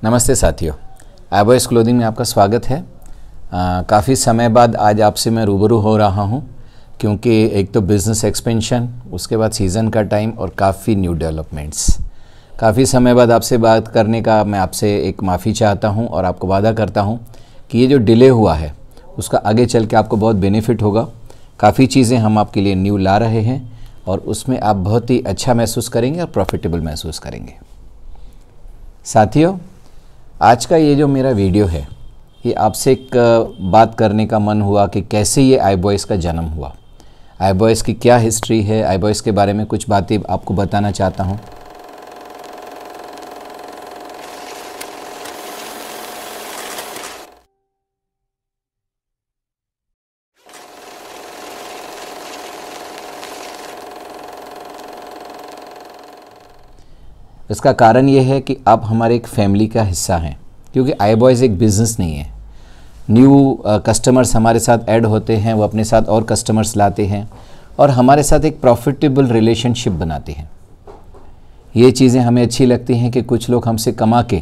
नमस्ते साथियों, आईबॉयज़ क्लोथिंग में आपका स्वागत है। काफ़ी समय बाद आज आपसे मैं रूबरू हो रहा हूं, क्योंकि एक तो बिज़नेस एक्सपेंशन, उसके बाद सीज़न का टाइम और काफ़ी न्यू डेवलपमेंट्स। काफ़ी समय बाद आपसे बात करने का मैं आपसे एक माफ़ी चाहता हूं और आपको वादा करता हूं कि ये जो डिले हुआ है उसका आगे चल के आपको बहुत बेनिफिट होगा। काफ़ी चीज़ें हम आपके लिए न्यू ला रहे हैं और उसमें आप बहुत ही अच्छा महसूस करेंगे और प्रॉफिटेबल महसूस करेंगे। साथियों, आज का ये जो मेरा वीडियो है, ये आपसे एक बात करने का मन हुआ कि कैसे ये आईबॉयज़ का जन्म हुआ, आईबॉयज़ की क्या हिस्ट्री है, आईबॉयज़ के बारे में कुछ बातें आपको बताना चाहता हूँ। इसका कारण ये है कि आप हमारे एक फैमिली का हिस्सा हैं, क्योंकि आईबॉयज़ एक बिज़नेस नहीं है। न्यू कस्टमर्स हमारे साथ ऐड होते हैं, वो अपने साथ और कस्टमर्स लाते हैं और हमारे साथ एक प्रॉफिटेबल रिलेशनशिप बनाते हैं। ये चीज़ें हमें अच्छी लगती हैं कि कुछ लोग हमसे कमा के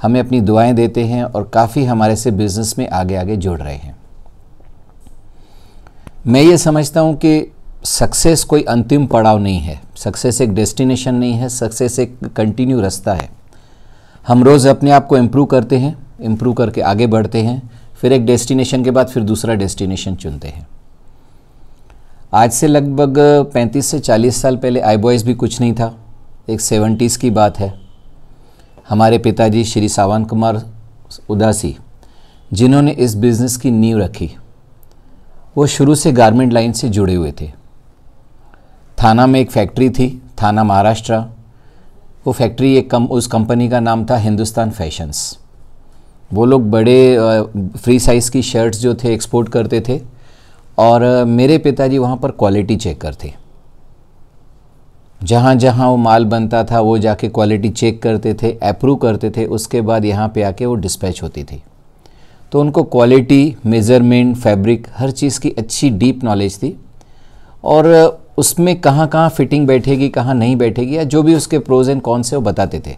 हमें अपनी दुआएं देते हैं और काफ़ी हमारे से बिज़नेस में आगे आगे जुड़ रहे हैं। मैं ये समझता हूँ कि सक्सेस कोई अंतिम पड़ाव नहीं है, सक्सेस एक डेस्टिनेशन नहीं है, सक्सेस एक कंटिन्यू रास्ता है। हम रोज़ अपने आप को इम्प्रूव करते हैं, इम्प्रूव करके आगे बढ़ते हैं, फिर एक डेस्टिनेशन के बाद फिर दूसरा डेस्टिनेशन चुनते हैं। आज से लगभग 35 से 40 साल पहले आईबॉयज़ भी कुछ नहीं था। एक 70s की बात है। हमारे पिताजी श्री सावन कुमार उदासी, जिन्होंने इस बिज़नेस की नींव रखी, वो शुरू से गारमेंट लाइन से जुड़े हुए थे। थाना में एक फैक्ट्री थी, थाना महाराष्ट्र। वो फैक्ट्री उस कंपनी का नाम था हिंदुस्तान फैशंस। वो लोग बड़े फ्री साइज़ की शर्ट्स जो थे एक्सपोर्ट करते थे और मेरे पिताजी वहाँ पर क्वालिटी चेकर थे। जहाँ जहाँ वो माल बनता था वो जाके क्वालिटी चेक करते थे, अप्रूव करते थे, उसके बाद यहाँ पे आके वो डिस्पैच होती थी। तो उनको क्वालिटी, मेज़रमेंट, फैब्रिक, हर चीज़ की अच्छी डीप नॉलेज थी और उसमें कहाँ कहाँ फिटिंग बैठेगी, कहाँ नहीं बैठेगी, या जो भी उसके प्रोज एंड कॉन्स से वो बताते थे।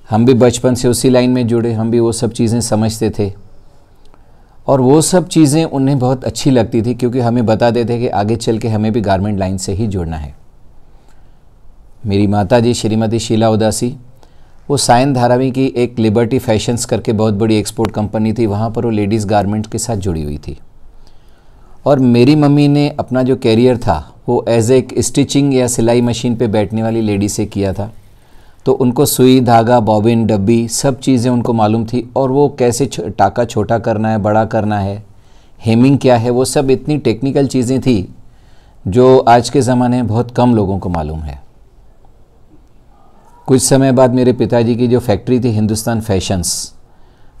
हम भी बचपन से उसी लाइन में जुड़े, हम भी वो सब चीज़ें समझते थे और वो सब चीज़ें उन्हें बहुत अच्छी लगती थी, क्योंकि हमें बताते थे कि आगे चल के हमें भी गारमेंट लाइन से ही जुड़ना है। मेरी माता जी श्रीमती शीला उदासी, वो सायन धारावी की एक लिबर्टी फैशंस करके बहुत बड़ी एक्सपोर्ट कंपनी थी, वहाँ पर वो लेडीज़ गारमेंट के साथ जुड़ी हुई थी। और मेरी मम्मी ने अपना जो कैरियर था वो एज एक स्टिचिंग या सिलाई मशीन पे बैठने वाली लेडी से किया था। तो उनको सुई, धागा, बॉबिन, डब्बी, सब चीज़ें उनको मालूम थी और वो कैसे टाका छोटा करना है, बड़ा करना है, हेमिंग क्या है, वो सब इतनी टेक्निकल चीज़ें थी जो आज के ज़माने में बहुत कम लोगों को मालूम है। कुछ समय बाद मेरे पिताजी की जो फैक्ट्री थी हिंदुस्तान फैशंस,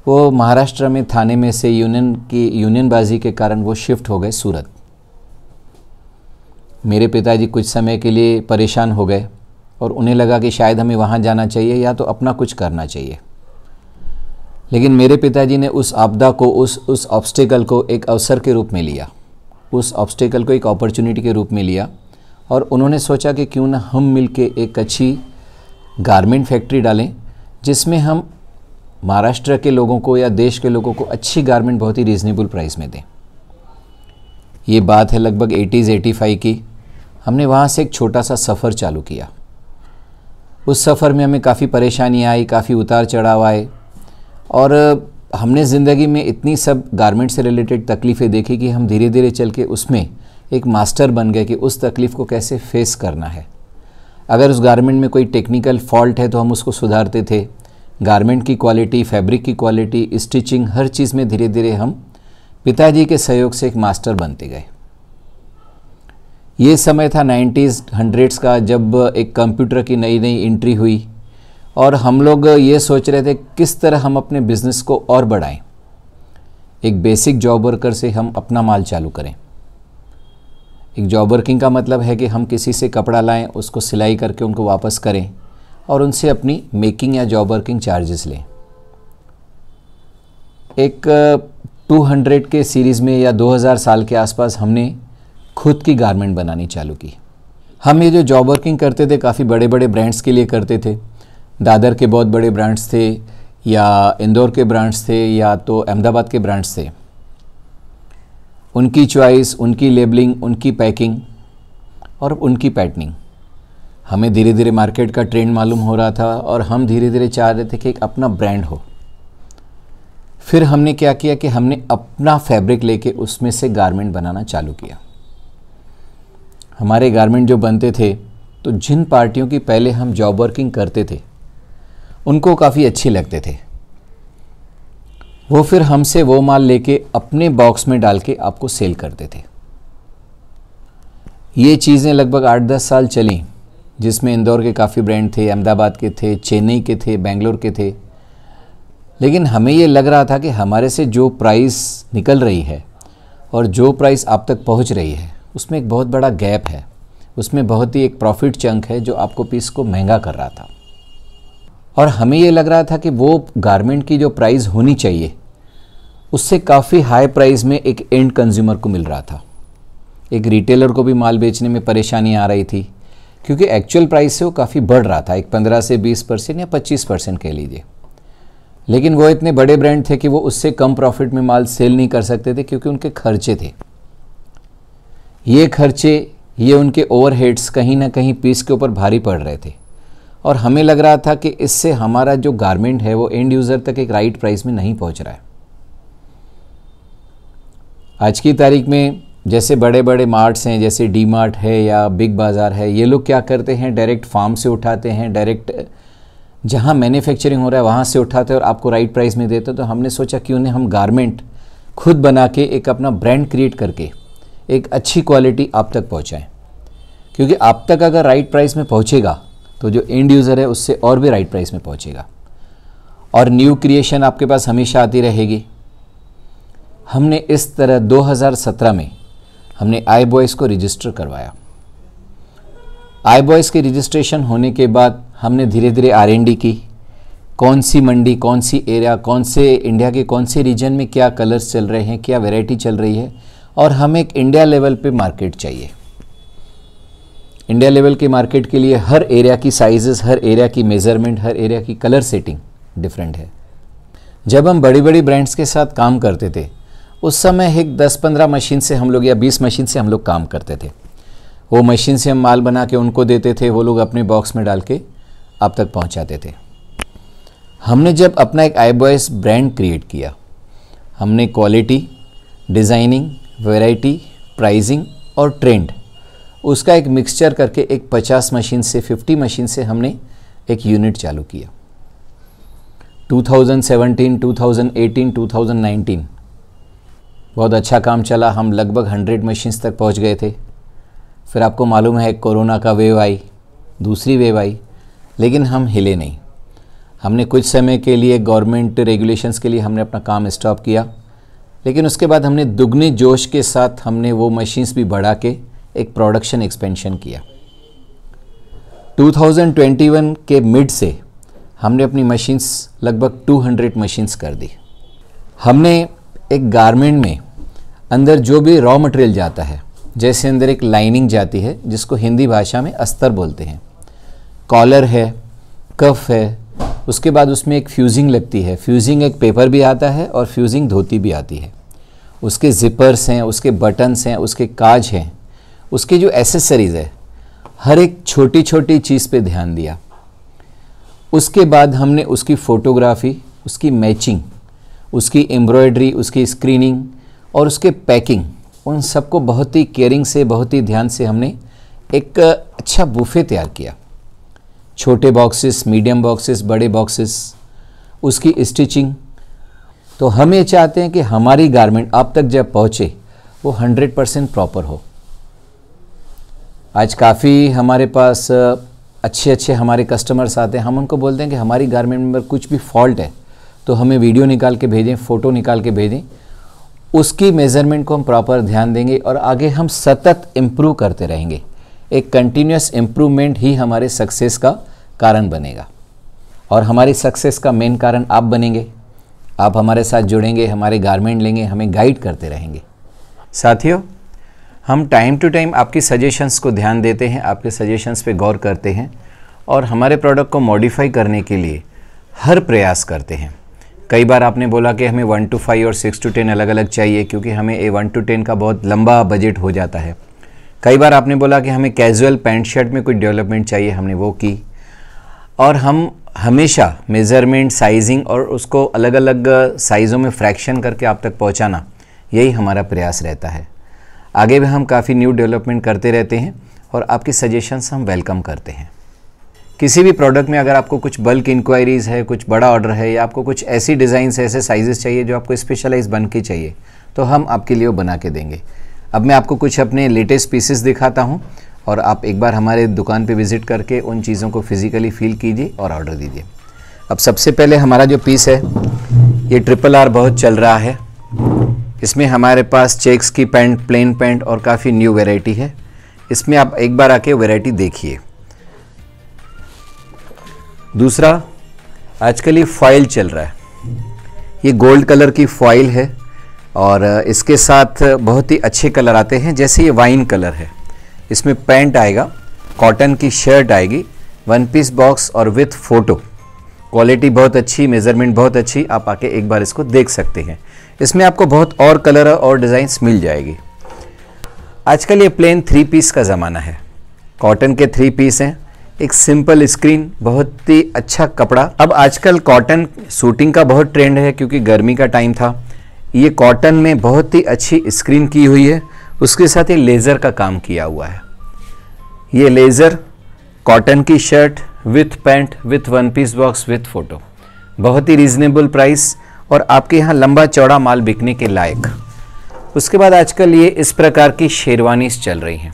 वो महाराष्ट्र में थाने में से यूनियनबाजी के कारण वो शिफ्ट हो गए सूरत। मेरे पिताजी कुछ समय के लिए परेशान हो गए और उन्हें लगा कि शायद हमें वहाँ जाना चाहिए या तो अपना कुछ करना चाहिए। लेकिन मेरे पिताजी ने उस आपदा को, उस ऑब्स्टेकल को एक अवसर के रूप में लिया, उस ऑब्स्टेकल को एक अपॉर्चुनिटी के रूप में लिया और उन्होंने सोचा कि क्यों ना हम मिलके एक अच्छी गारमेंट फैक्ट्री डालें, जिसमें हम महाराष्ट्र के लोगों को या देश के लोगों को अच्छी गारमेंट बहुत ही रीज़नेबल प्राइस में दें। ये बात है लगभग 80s-85 की। हमने वहाँ से एक छोटा सा सफ़र चालू किया। उस सफ़र में हमें काफ़ी परेशानियाँ आई, काफ़ी उतार चढ़ाव आए और हमने ज़िंदगी में इतनी सब गारमेंट से रिलेटेड तकलीफ़ें देखी कि हम धीरे धीरे चल के उसमें एक मास्टर बन गए कि उस तकलीफ़ को कैसे फेस करना है। अगर उस गारमेंट में कोई टेक्निकल फॉल्ट है तो हम उसको सुधारते थे। गारमेंट की क्वालिटी, फैब्रिक की क्वालिटी, स्टिचिंग, हर चीज़ में धीरे धीरे हम पिताजी के सहयोग से एक मास्टर बनते गए। ये समय था 90s 100s का, जब एक कंप्यूटर की नई नई एंट्री हुई और हम लोग ये सोच रहे थे किस तरह हम अपने बिज़नेस को और बढ़ाएं। एक बेसिक जॉब वर्कर से हम अपना माल चालू करें। एक जॉब वर्किंग का मतलब है कि हम किसी से कपड़ा लाएं, उसको सिलाई करके उनको वापस करें और उनसे अपनी मेकिंग या जॉब वर्किंग चार्जेस लें। एक 200 के सीरीज़ में या 2000 साल के आसपास हमने खुद की गारमेंट बनानी चालू की। हम ये जो जॉब वर्किंग करते थे काफ़ी बड़े बड़े ब्रांड्स के लिए करते थे, दादर के बहुत बड़े ब्रांड्स थे या इंदौर के ब्रांड्स थे या तो अहमदाबाद के ब्रांड्स थे, उनकी चॉइस, उनकी लेबलिंग, उनकी पैकिंग और उनकी पैटर्निंग, हमें धीरे धीरे मार्केट का ट्रेंड मालूम हो रहा था और हम धीरे धीरे चाह रहे थे कि एक अपना ब्रांड हो। फिर हमने क्या किया कि हमने अपना फैब्रिक लेके उसमें से गारमेंट बनाना चालू किया। हमारे गारमेंट जो बनते थे तो जिन पार्टियों की पहले हम जॉब वर्किंग करते थे उनको काफ़ी अच्छे लगते थे, वो फिर हमसे वो माल लेके अपने बॉक्स में डाल के आपको सेल करते थे। ये चीज़ें लगभग 8-10 साल चली, जिसमें इंदौर के काफ़ी ब्रांड थे, अहमदाबाद के थे, चेन्नई के थे, बेंगलोर के थे। लेकिन हमें ये लग रहा था कि हमारे से जो प्राइस निकल रही है और जो प्राइस आप तक पहुंच रही है उसमें एक बहुत बड़ा गैप है, उसमें बहुत ही एक प्रॉफिट चंक है जो आपको पीस को महंगा कर रहा था। और हमें ये लग रहा था कि वो गारमेंट की जो प्राइस होनी चाहिए उससे काफ़ी हाई प्राइस में एक एंड कंज्यूमर को मिल रहा था। एक रिटेलर को भी माल बेचने में परेशानी आ रही थी क्योंकि एक्चुअल प्राइस से वो काफ़ी बढ़ रहा था, एक 15 से 20% या 25% कह लीजिए। लेकिन वो इतने बड़े ब्रांड थे कि वो उससे कम प्रॉफिट में माल सेल नहीं कर सकते थे क्योंकि उनके खर्चे थे। ये खर्चे, ये उनके ओवरहेड्स कहीं ना कहीं पीस के ऊपर भारी पड़ रहे थे और हमें लग रहा था कि इससे हमारा जो गारमेंट है वो एंड यूज़र तक एक राइट प्राइस में नहीं पहुंच रहा है। आज की तारीख में जैसे बड़े बड़े मार्ट्स हैं, जैसे डी मार्ट है या बिग बाज़ार है, ये लोग क्या करते हैं, डायरेक्ट फार्म से उठाते हैं, डायरेक्ट जहाँ मैन्युफैक्चरिंग हो रहा है वहाँ से उठाते हैं और आपको राइट प्राइस में देते हैं। तो हमने सोचा क्यों नहीं हम गारमेंट खुद बना के एक अपना ब्रांड क्रिएट करके एक अच्छी क्वालिटी आप तक पहुँचाएँ, क्योंकि आप तक अगर राइट प्राइस में पहुँचेगा तो जो एंड यूज़र है उससे और भी राइट प्राइस में पहुँचेगा और न्यू क्रिएशन आपके पास हमेशा आती रहेगी। हमने इस तरह 2017 में हमने आई बॉयस को रजिस्टर करवाया। आई बॉयस के रजिस्ट्रेशन होने के बाद हमने धीरे धीरे R&D की, कौन सी मंडी, कौन सी एरिया, कौन से इंडिया के कौन से रीजन में क्या कलर्स चल रहे हैं, क्या वैरायटी चल रही है और हमें एक इंडिया लेवल पे मार्केट चाहिए। इंडिया लेवल के मार्केट के लिए हर एरिया की साइजेस, हर एरिया की मेज़रमेंट, हर एरिया की कलर सेटिंग डिफरेंट है। जब हम बड़ी बड़ी ब्रांड्स के साथ काम करते थे उस समय एक 10-15 मशीन से हम लोग या 20 मशीन से हम लोग काम करते थे। वो मशीन से हम माल बना के उनको देते थे, वो लोग अपने बॉक्स में डाल के आप तक पहुंचाते थे। हमने जब अपना एक आई बॉयस ब्रांड क्रिएट किया, हमने क्वालिटी, डिज़ाइनिंग, वैरायटी, प्राइसिंग और ट्रेंड, उसका एक मिक्सचर करके एक 50 मशीन से 50 मशीन से हमने एक यूनिट चालू किया। 2017, 2018, 2019 बहुत अच्छा काम चला। हम लगभग 100 मशीन्स तक पहुंच गए थे। फिर आपको मालूम है कोरोना का वेव आई, दूसरी वेव आई, लेकिन हम हिले नहीं। हमने कुछ समय के लिए गवर्नमेंट रेगुलेशंस के लिए हमने अपना काम स्टॉप किया, लेकिन उसके बाद हमने दुगने जोश के साथ हमने वो मशीन्स भी बढ़ा के एक प्रोडक्शन एक्सपेंशन किया। 2021 के मिड से हमने अपनी मशीन्स लगभग 200 मशीन्स कर दी। हमने एक गारमेंट में अंदर जो भी रॉ मटेरियल जाता है, जैसे अंदर एक लाइनिंग जाती है जिसको हिंदी भाषा में अस्तर बोलते हैं, कॉलर है, कफ है, उसके बाद उसमें एक फ्यूजिंग लगती है। फ्यूजिंग एक पेपर भी आता है और फ्यूजिंग धोती भी आती है। उसके जिपर्स हैं, उसके बटन्स हैं, उसके काज हैं, उसके जो एसेसरीज़ है, हर एक छोटी छोटी चीज़ पे ध्यान दिया। उसके बाद हमने उसकी फ़ोटोग्राफी, उसकी मैचिंग, उसकी एम्ब्रॉयडरी, उसकी स्क्रीनिंग और उसके पैकिंग, उन सबको बहुत ही केयरिंग से, बहुत ही ध्यान से हमने एक अच्छा बुफे तैयार किया। छोटे बॉक्सेस, मीडियम बॉक्सेस, बड़े बॉक्सेस, उसकी स्टिचिंग। तो हम ये चाहते हैं कि हमारी गारमेंट आप तक जब पहुँचे वो 100% प्रॉपर हो। आज काफ़ी हमारे पास अच्छे हमारे कस्टमर्स आते हैं, हम उनको बोलते हैं कि हमारी गारमेंट में कुछ भी फॉल्ट है तो हमें वीडियो निकाल के भेजें, फ़ोटो निकाल के भेजें, उसकी मेज़रमेंट को हम प्रॉपर ध्यान देंगे और आगे हम सतत इम्प्रूव करते रहेंगे। एक कंटिन्यूस इम्प्रूवमेंट ही हमारे सक्सेस का कारण बनेगा और हमारी सक्सेस का मेन कारण आप बनेंगे। आप हमारे साथ जुड़ेंगे, हमारे गारमेंट लेंगे, हमें गाइड करते रहेंगे। साथियों, हम टाइम टू टाइम आपकी सजेशंस को ध्यान देते हैं, आपके सजेशंस पे गौर करते हैं और हमारे प्रोडक्ट को मॉडिफाई करने के लिए हर प्रयास करते हैं। कई बार आपने बोला कि हमें 1 to 5 और 6 to 10 अलग अलग चाहिए, क्योंकि हमें 1 to 10 का बहुत लंबा बजट हो जाता है। कई बार आपने बोला कि हमें कैजुअल पैंट शर्ट में कुछ डेवलपमेंट चाहिए, हमने वो की। और हम हमेशा मेज़रमेंट, साइजिंग और उसको अलग अलग साइज़ों में फ्रैक्शन करके आप तक पहुंचाना, यही हमारा प्रयास रहता है। आगे भी हम काफ़ी न्यू डेवलपमेंट करते रहते हैं और आपकी सजेशंस हम वेलकम करते हैं। किसी भी प्रोडक्ट में अगर आपको कुछ बल्क इंक्वायरीज़ है, कुछ बड़ा ऑर्डर है, या आपको कुछ ऐसी डिज़ाइंस, ऐसे साइजेस चाहिए जो आपको स्पेशलाइज बन के चाहिए, तो हम आपके लिए वो बना के देंगे। अब मैं आपको कुछ अपने लेटेस्ट पीसेस दिखाता हूँ और आप एक बार हमारे दुकान पे विज़िट करके उन चीज़ों को फिज़िकली फील कीजिए और ऑर्डर दीजिए। अब सबसे पहले हमारा जो पीस है, ये RRR बहुत चल रहा है। इसमें हमारे पास चेक्स की पैंट, प्लेन पैंट और काफ़ी न्यू वैरायटी है। इसमें आप एक बार आके वैरायटी देखिए। दूसरा, आजकल ये फॉइल चल रहा है। ये गोल्ड कलर की फॉइल है और इसके साथ बहुत ही अच्छे कलर आते हैं। जैसे ये वाइन कलर है, इसमें पैंट आएगा, कॉटन की शर्ट आएगी, 1 पीस बॉक्स और विथ फ़ोटो। क्वालिटी बहुत अच्छी, मेज़रमेंट बहुत अच्छी। आप आके एक बार इसको देख सकते हैं। इसमें आपको बहुत और कलर और डिज़ाइंस मिल जाएगी। आजकल ये प्लेन 3 पीस का ज़माना है। कॉटन के 3 पीस हैं, एक सिंपल स्क्रीन, बहुत ही अच्छा कपड़ा। अब आजकल कॉटन सूटिंग का बहुत ट्रेंड है, क्योंकि गर्मी का टाइम था। ये कॉटन में बहुत ही अच्छी स्क्रीन की हुई है, उसके साथ ये लेज़र का काम किया हुआ है। ये लेज़र, कॉटन की shirt with pant, with 1 piece box, with photo. बहुत ही रीज़नेबल प्राइस और आपके यहाँ लंबा चौड़ा माल बिकने के लायक। उसके बाद आजकल ये इस प्रकार की शेरवानीस चल रही हैं।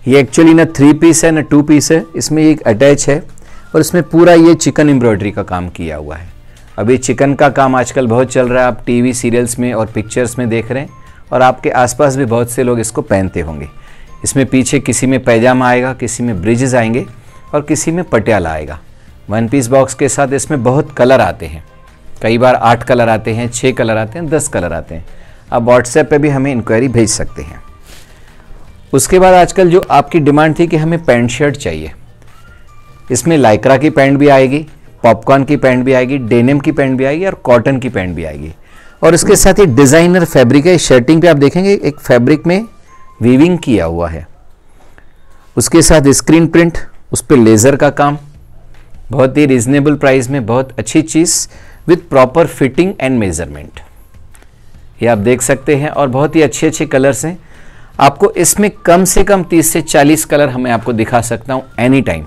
ये एक्चुअली ना 3 पीस है ना 2 पीस है, इसमें एक अटैच है और इसमें पूरा ये चिकन एम्ब्रॉयडरी का काम किया हुआ है। अभी चिकन का काम आजकल बहुत चल रहा है, आप टीवी सीरियल्स में और पिक्चर्स में देख रहे हैं, और आपके आसपास भी बहुत से लोग इसको पहनते होंगे। इसमें पीछे किसी में पैजामा आएगा, किसी में ब्रिजेस आएंगे और किसी में पटियाला आएगा। 1 पीस बॉक्स के साथ इसमें बहुत कलर आते हैं। कई बार 8 कलर आते हैं, 6 कलर आते हैं, 10 कलर आते हैं। आप व्हाट्सएप पे भी हमें इंक्वायरी भेज सकते हैं। उसके बाद आजकल जो आपकी डिमांड थी कि हमें पैंट शर्ट चाहिए, इसमें लाइक्रा की पैंट भी आएगी, पॉपकॉर्न की पैंट भी आएगी, डेनिम की पैंट भी आएगी और कॉटन की पैंट भी आएगी। और इसके साथ ही डिज़ाइनर फैब्रिक है। शर्टिंग पे आप देखेंगे एक फैब्रिक में वीविंग किया हुआ है। उसके साथ स्क्रीन प्रिंट, उस पर लेज़र का काम, बहुत ही रीज़नेबल प्राइस में बहुत अच्छी चीज़ with proper fitting and measurement. ये आप देख सकते हैं और बहुत ही अच्छे अच्छे कलर्स हैं। आपको इसमें कम से कम 30 से 40 कलर हमें आपको दिखा सकता हूँ एनी टाइम।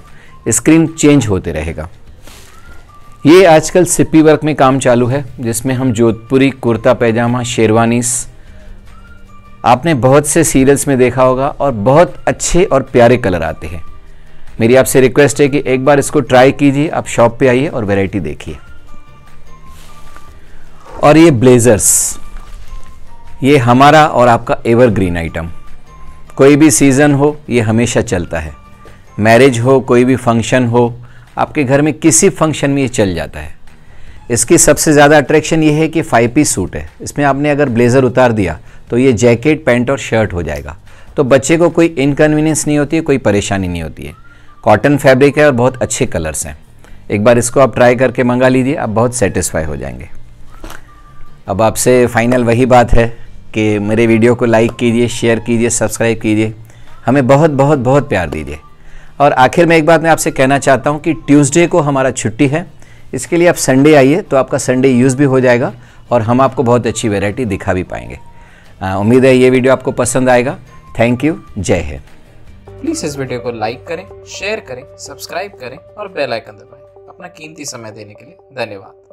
स्क्रीन चेंज होते रहेगा। ये आजकल सिप्पी वर्क में काम चालू है, जिसमें हम जोधपुरी कुर्ता पैजामा, शेरवानीस आपने बहुत से सीरियल्स में देखा होगा और बहुत अच्छे और प्यारे कलर आते हैं। मेरी आपसे रिक्वेस्ट है कि एक बार इसको ट्राई कीजिए। आप शॉप पे आइए और वैरायटी देखिए। और ये ब्लेजर्स, ये हमारा और आपका एवरग्रीन आइटम। कोई भी सीज़न हो, ये हमेशा चलता है। मैरिज हो, कोई भी फंक्शन हो, आपके घर में किसी फंक्शन में ये चल जाता है। इसकी सबसे ज़्यादा अट्रैक्शन ये है कि 5 पीस सूट है। इसमें आपने अगर ब्लेज़र उतार दिया तो ये जैकेट, पैंट और शर्ट हो जाएगा। तो बच्चे को कोई इनकन्वीनियंस नहीं होती है, कोई परेशानी नहीं होती है। कॉटन फैब्रिक है और बहुत अच्छे कलर्स हैं। एक बार इसको आप ट्राई करके मंगा लीजिए, आप बहुत सेटिस्फाई हो जाएंगे। अब आपसे फाइनल वही बात है कि मेरे वीडियो को लाइक कीजिए, शेयर कीजिए, सब्सक्राइब कीजिए, हमें बहुत बहुत बहुत प्यार दीजिए। और आखिर में एक बात मैं आपसे कहना चाहता हूँ कि ट्यूसडे को हमारा छुट्टी है। इसके लिए आप संडे आइए तो आपका संडे यूज़ भी हो जाएगा और हम आपको बहुत अच्छी वैरायटी दिखा भी पाएंगे। उम्मीद है ये वीडियो आपको पसंद आएगा। Thank you. जय हिंद। प्लीज़ इस वीडियो को लाइक करें, शेयर करें, सब्सक्राइब करें और बेल आइकन दबाएं। अपना कीमती समय देने के लिए धन्यवाद।